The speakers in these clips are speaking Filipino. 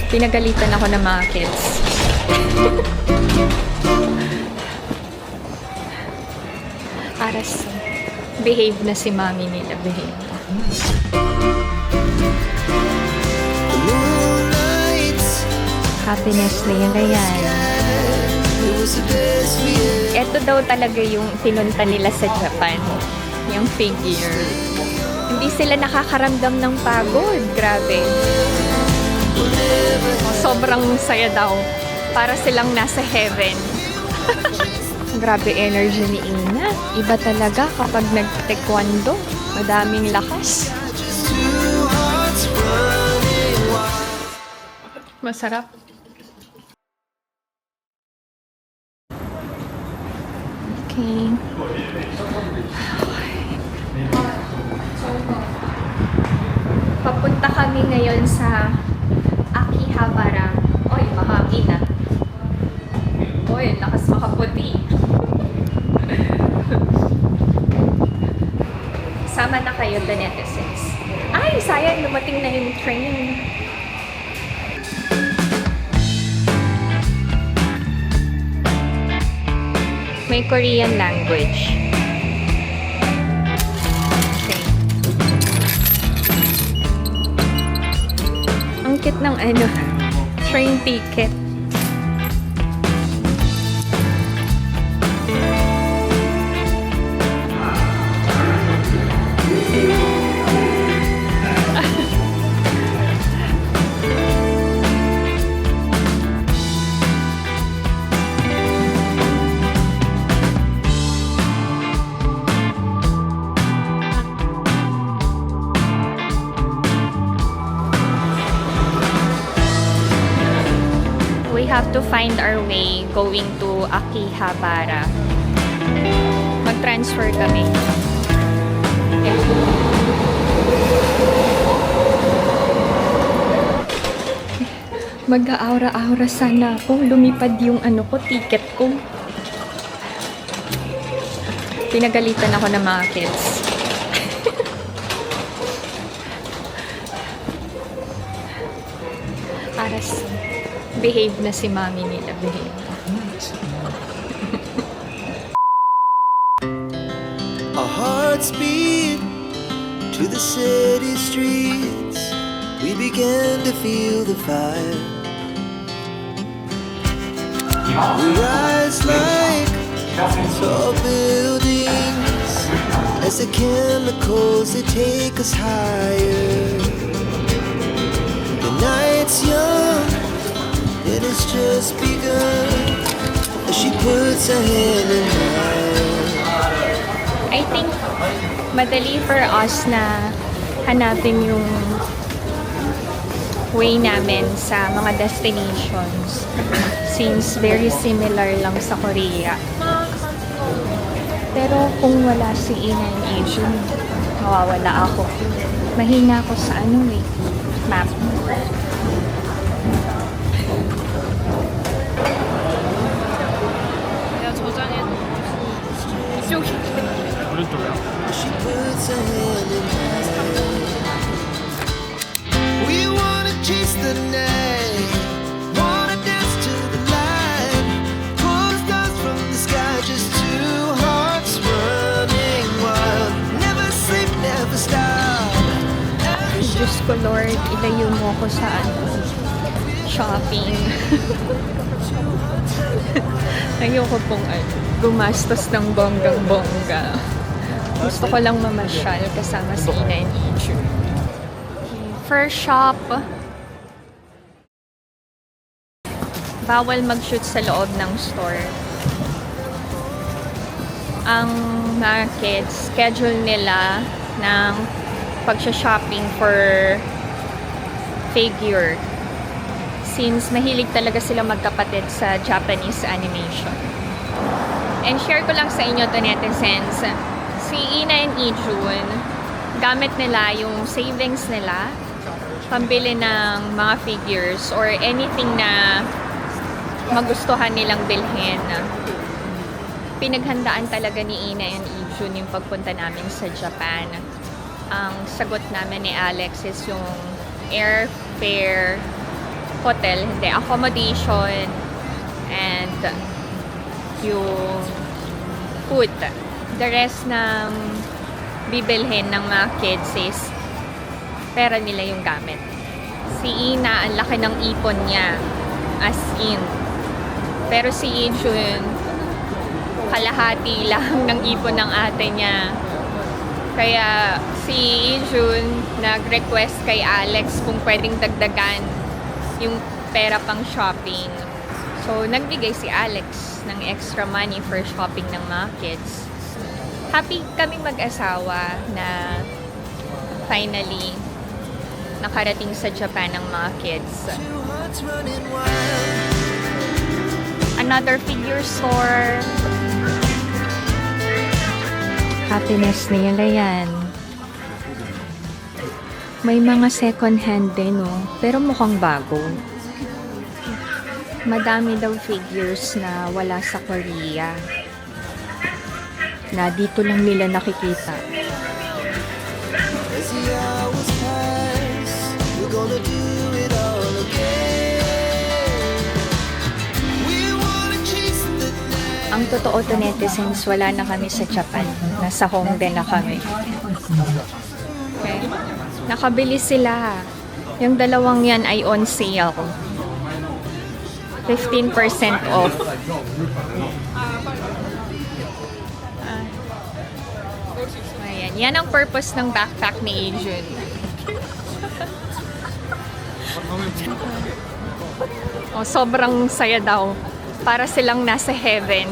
Pinagalitan ako ng mga kids. Aras, behave na si mami nila, behave. Happiness nila yan. Ito daw talaga yung pinunta nila sa Japan. Yung figure. Hindi sila nakakaramdam ng pagod. Grabe. Sobrang saya daw. Para silang nasa heaven. Grabe energy ni Ina. Iba talaga kapag nag-taekwondo. Madaming lakas. Masarap. Okay. Papunta kami ngayon sa Akihabara. Oy, mahangin ah. Oy, lakas makaputi. Sama na kayo, the netizens. Ay, sayang, dumating na yung train. May Korean language. Okay. Ang cute ng train ticket. We have to find our way going to Akihabara. Mag-transfer kami. Mag-aura-aura sana kung lumipad yung ticket ko. Pinagalitan ako ng mga kids. Aras, behave na si mami nila, behave. Our hearts beat to the city streets. We began to feel the fire. We rise like tall buildings as the chemicals they take us higher. The night's young, it has just begun as she puts her hand in mine. I think madali for us na hanapin yung way namin sa mga destinations since very similar lang sa Korea. Pero kung wala si Ina and Adrian, mawawala ako. Mahina ako sa map. She puts her hand in mine. We wanna chase the night, wanna dance to the light, pull the stars from the sky, just two hearts running wild. Never sleep, never stop. Diyos ko Lord, ilayo mo ko sa shopping. Ayoko pong gumastos ng bonggang-bongga. Gusto ko lang mamasyal kasama si Ina and Adrian. First shop. Bawal mag-shoot sa loob ng store. Ang mga kids, schedule nila ng pagsha-shopping for figure. Since mahilig talaga sila magkapatid sa Japanese animation. And share ko lang sa inyo to, netizens. Si Ina and Adrian, gamit nila yung savings nila pambili ng mga figures or anything na magustuhan nilang bilhin. Pinaghandaan talaga ni Ina and Adrian yung pagpunta namin sa Japan. Ang sagot namin ni Alex is yung airfare hotel, hindi, accommodation, and yung food. The rest ng bibilhin ng mga kids is pera nila yung gamit. Si Ina, ang laki ng ipon niya. As in. Pero si Ijun, kalahati lang ng ipon ng ate niya. Kaya si Ijun nag-request kay Alex kung pwedeng dagdagan yung pera pang shopping. So, nagbigay si Alex ng extra money for shopping ng mga kids. Happy kaming mag-asawa na finally nakarating sa Japan ng mga kids. Two hearts running wild. Another figure store. Happiness nila yan. May mga second hand din, no? Pero mukhang bago. Madami daw figures na wala sa Korea. Na dito lang nila nakikita. As the hours pass, we're gonna do it all again. We wanna chase the night. Ang totoo to netizens, wala na kami sa Japan. Nasa home din na kami. Okay. Nakabili sila. Yung dalawang yan ay on sale. 15% off. Ayan. Yan ang purpose ng backpack ni Ijun. Oh, sobrang saya daw. Para silang nasa heaven.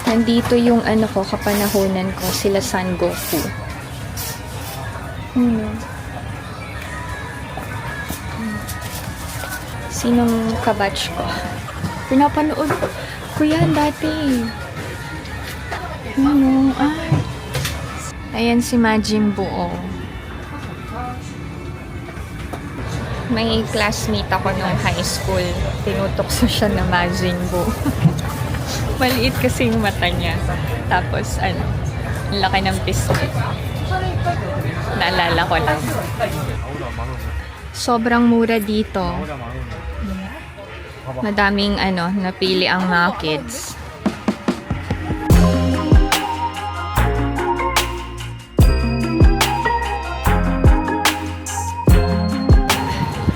Nandito yung ano ko, kapanahonan ko, sila Son Goku. Sinong kabatch ko? Pinapanood ko yan dati. Ay. Ayan si Majin Buu. Oh. May classmate ako nung high school. Tinutokso siya na Majin Buu. Maliit kasi yung mata niya. Tapos, ang laki ng pisngi. Naalala ko lang. Sobrang mura dito. Madaming napili ang mga kids.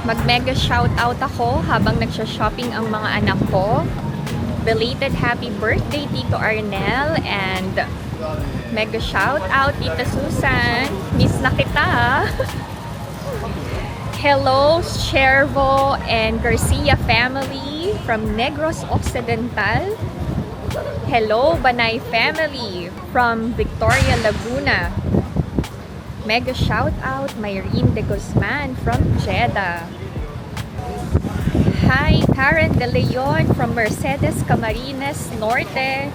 Mag-mega shoutout ako habang nagsha-shopping ang mga anak ko. Belated happy birthday, Tito Arnel, and mega shoutout, Tita Susan. Miss na kita. Hello, Chervo and Garcia family from Negros Occidental. Hello, Banay family from Victoria, Laguna. Mega shout out, Myrene de Guzman from Jeddah. Hi, Karen De Leon from Mercedes Camarines Norte.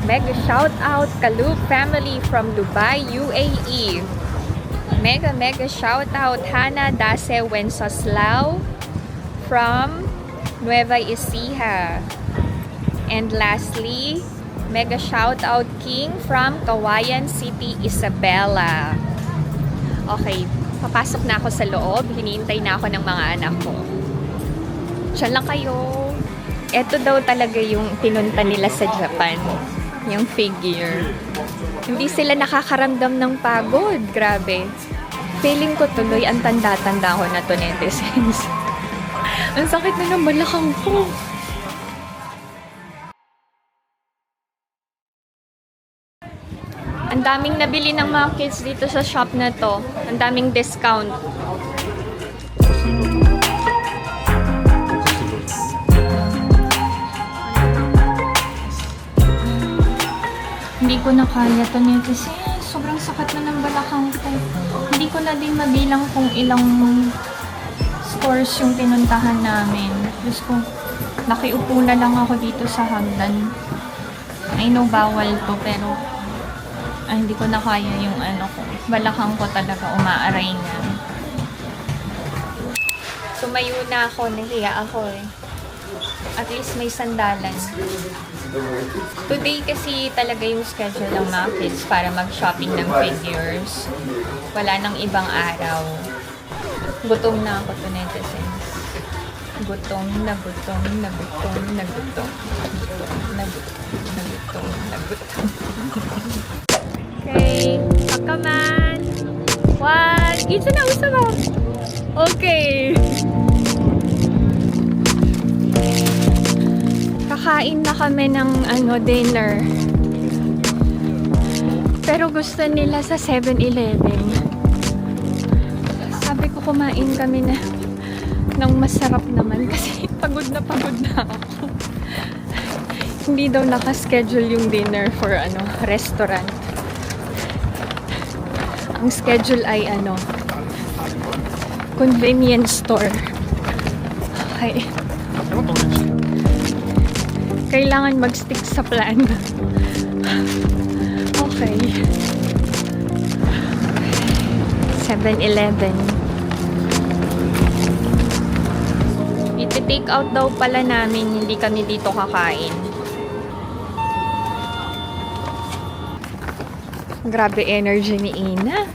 Mega shout out, Kalub family from Dubai, UAE. Mega shout out, Hannah Dase Wenceslao from Nueva Ecija. And lastly, mega shout out, King from Kawayan City, Isabela. Okay, papasok na ako sa loob. Hinihintay na ako ng mga anak ko. Diyan lang kayo. Ito daw talaga yung pinunta nila sa Japan. Yung figure. Hindi sila nakakaramdam ng pagod. Grabe. Feeling ko tuloy ang tanda-tanda ko na to, netizens. Ang sakit na ng balakang ko. Ang daming nabili ng mga kids dito sa shop na to. Ang daming discount. Hindi ko na kaya to kasi sobrang sakit na ng balakang ko. Hindi ko na din mabilang kung ilang stores yung pinuntahan namin. Diyos ko, nakiupo na lang ako dito sa hagdan. I know bawal to pero hindi ko na kaya yung ko. Balakang ko talaga umaaray na. Tumayo na ako, nahiya ako eh. At least may sandalan. Today kasi talaga yung schedule ng mga kids para mag-shopping ng figures. Wala nang ibang araw. Gutom na ako to netizens. Gutom na gutom na gutom na gutom. Gutom na gutom na gutom na gutom. Okay. Pagkaman. One. Isa na usa ba? Okay. Kakain na kami ng dinner. Pero gusto nila sa 7-Eleven. Sabi ko kumain kami ng masarap naman kasi pagod na ako. Hindi daw naka-schedule yung dinner for restaurant. Ang schedule ay convenience store. Okay. Kailangan mag-stick sa plan. Okay. 7-Eleven. Iti-take out daw pala namin, hindi kami dito kakain. Grabe energy ni Ina.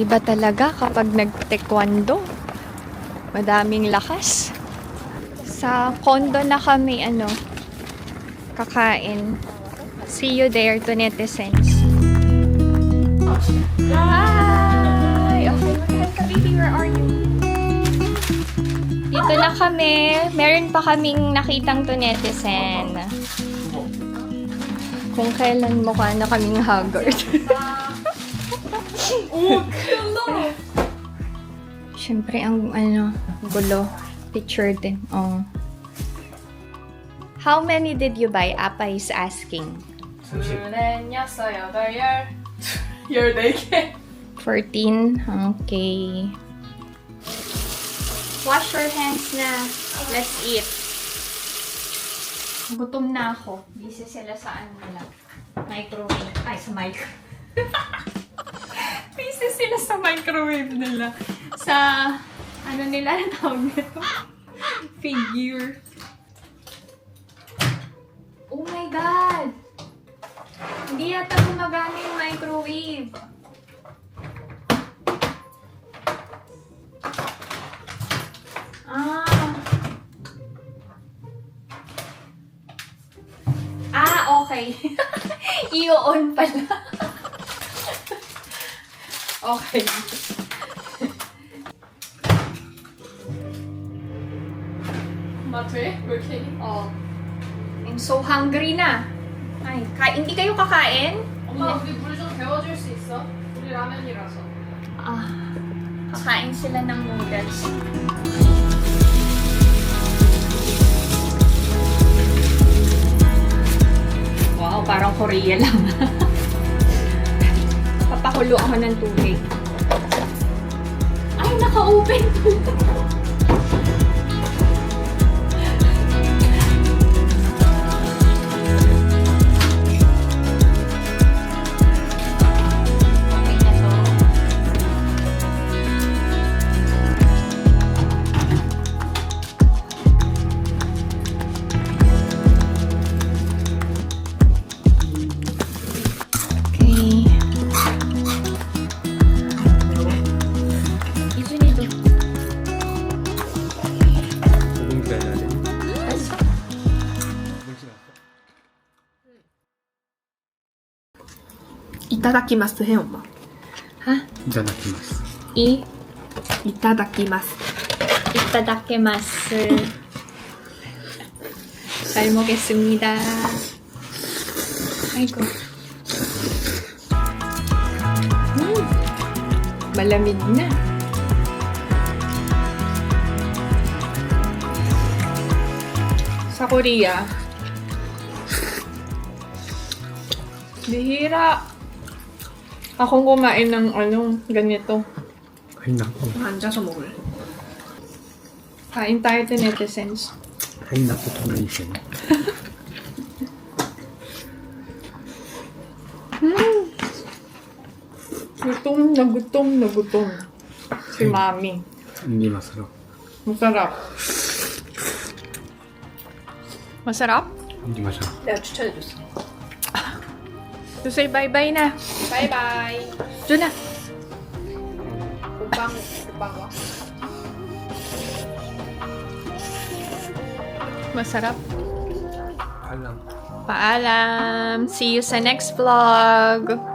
Iba talaga kapag nag-taekwondo. Madaming lakas. Sa condo na kami, kakain. See you there to netizens. Hi! Okay, baby, where are you? Dito na kami. Meron pa kaming nakitang to netizen. Kung kailan mukha na kaming haggard. Siyempre, ang gulo. Picture din. Oh. How many did you buy? Appa is asking. 14개. 14? Okay. Wash your hands na. Let's eat. Gutom na ako. Busy sila sa nila. Microwave. Ay, sa microwave. Busy sila sa microwave nila. Sa, nila na tawag nito? Figure. Oh my God! Hindi yata gumagana yung microwave. Okay. I-on pala. Okay. 마트에? 왜 이렇게? I'm so hungry na. Ay, hindi kayo kakain? 엄마 우리 물 좀 데워줄 수 있어? 우리 라면이라서. Kakain sila ng noodles. Wow, parang Korea lang. Papakulo ako ng tubig. Ay, naka-open po. Okay na to. 이타다키마스 해 엄마. Ha? いただきます。 이타다키마스. Itadakimasu. 잘 먹겠습니다. 아이고. 마lamig na. Sa Korea, bihira akong kumain ng ganito. Ay nako. 앉아서 먹을래. Kain tayo to netizens. Ay nako, donation. Gutom na gutom. Si Mami. Hindi masarap. Masarap. Masarap? Hindi masarap. 내가 추천해줬어. To say bye-bye na. Bye-bye. Doon na. bango. Masarap. Alam. Paalam! See you sa next vlog!